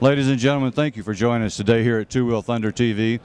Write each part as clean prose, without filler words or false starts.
Ladies and gentlemen, thank you for joining us today here at Two Wheel Thunder TV.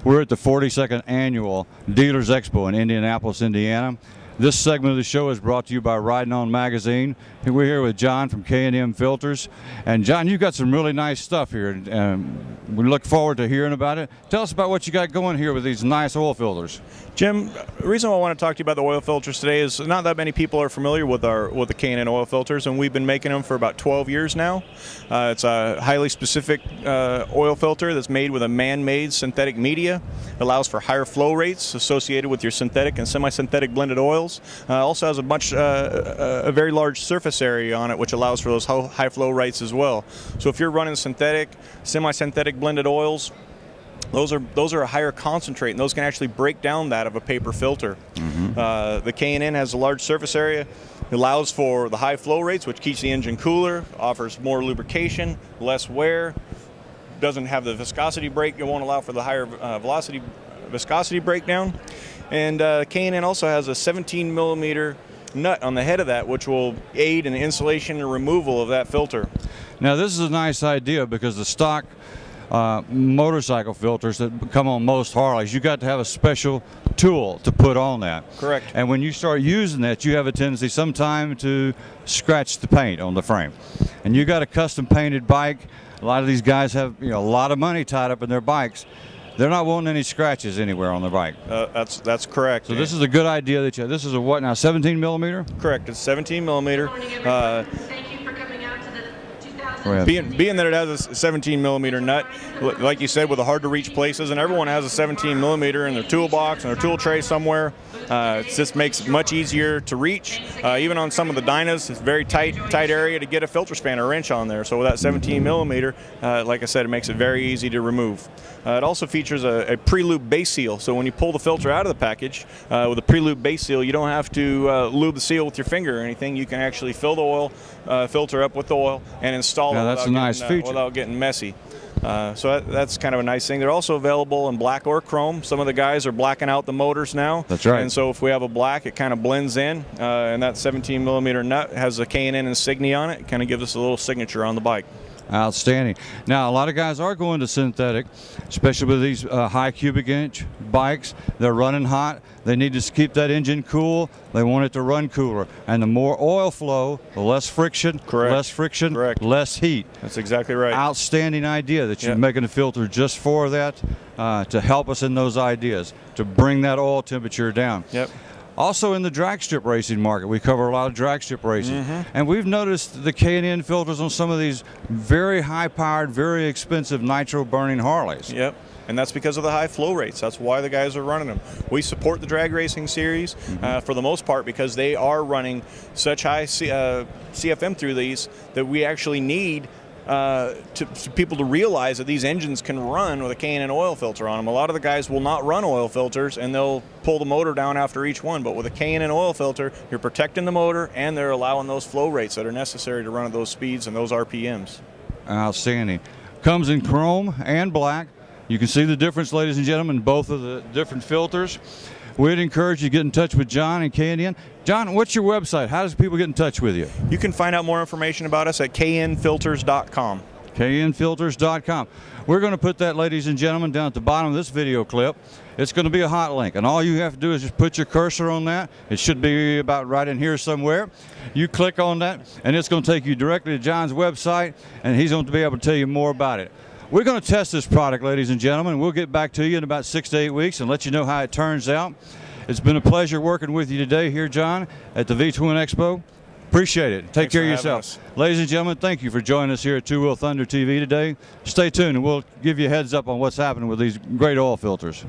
We're at the 42nd Annual Dealers Expo in Indianapolis, Indiana. This segment of the show is brought to you by Riding On Magazine. And we're here with John from K&N Filters. And John, you've got some really nice stuff here, and we look forward to hearing about it. Tell us about what you got going here with these nice oil filters. Jim, the reason why I want to talk to you about the oil filters today is not that many people are familiar with the K&N oil filters, and we've been making them for about 12 years now. It's a highly specific oil filter that's made with a man-made synthetic media. It allows for higher flow rates associated with your synthetic and semi-synthetic blended oils. Also has a very large surface area on it, which allows for those high flow rates as well. So if you're running synthetic, semi-synthetic blended oils, those are a higher concentrate, and those can actually break down that of a paper filter. The K&N has a large surface area. It allows for the high flow rates, which keeps the engine cooler, offers more lubrication, less wear, doesn't have the viscosity break. It won't allow for the higher viscosity breakdown. And K&N also has a 17mm nut on the head of that, which will aid in the installation and removal of that filter. Now this is a nice idea because the stock motorcycle filters that come on most Harleys, you got to have a special tool to put on that. Correct. And when you start using that, you have a tendency sometime to scratch the paint on the frame. And you got a custom painted bike. A lot of these guys have a lot of money tied up in their bikes. They're not wanting any scratches anywhere on their bike. That's correct. So this is a good idea that you have. This is a what now, 17mm? Correct, it's 17mm. Thank you for coming out to the 2000. Being that it has a 17mm nut, like you said, with the hard to reach places, and everyone has a 17mm in their toolbox and their tool tray somewhere, it just makes it much easier to reach. Even on some of the Dynas, it's a very tight area to get a filter span or wrench on there. So with that 17mm, like I said, it makes it very easy to remove. It also features a pre-lube base seal, so when you pull the filter out of the package with a pre-lube base seal, you don't have to lube the seal with your finger or anything. You can actually fill the oil filter up with the oil and install it without getting messy. So that's kind of a nice thing. They're also available in black or chrome. Some of the guys are blacking out the motors now. That's right. And so if we have a black, it kind of blends in, and that 17mm nut has a K&N insignia on it. It kind of gives us a little signature on the bike. Outstanding. Now, a lot of guys are going to synthetic, especially with these high cubic inch bikes. They're running hot. They need to keep that engine cool. They want it to run cooler. And the more oil flow, the less friction. Correct. Less friction, correct, less heat. That's exactly right. Outstanding idea that you're making a filter just for that, to help us in those ideas, to bring that oil temperature down. Yep. Also in the drag strip racing market, we cover a lot of drag strip racing. And we've noticed the K&N filters on some of these very high-powered, very expensive nitro-burning Harleys. Yep. And that's because of the high flow rates. That's why the guys are running them. We support the drag racing series for the most part because they are running such high CFM through these that we actually need to people to realize that these engines can run with a K&N oil filter on them. A lot of the guys will not run oil filters and they'll pull the motor down after each one, but with a K&N oil filter, you're protecting the motor and they're allowing those flow rates that are necessary to run at those speeds and those RPMs. Outstanding. Comes in chrome and black. You can see the difference, ladies and gentlemen, in both of the different filters. We'd encourage you to get in touch with John and K&N. John, what's your website? How does people get in touch with you? You can find out more information about us at knfilters.com. knfilters.com. We're going to put that, ladies and gentlemen, down at the bottom of this video clip. It's going to be a hot link, and all you have to do is just put your cursor on that. It should be about right in here somewhere. You click on that, and it's going to take you directly to John's website, and he's going to be able to tell you more about it. We're going to test this product, ladies and gentlemen. We'll get back to you in about 6 to 8 weeks and let you know how it turns out. It's been a pleasure working with you today here, John, at the V-Twin Expo. Appreciate it. Take care of yourself. Ladies and gentlemen, thank you for joining us here at Two Wheel Thunder TV today. Stay tuned, and we'll give you a heads up on what's happening with these great oil filters.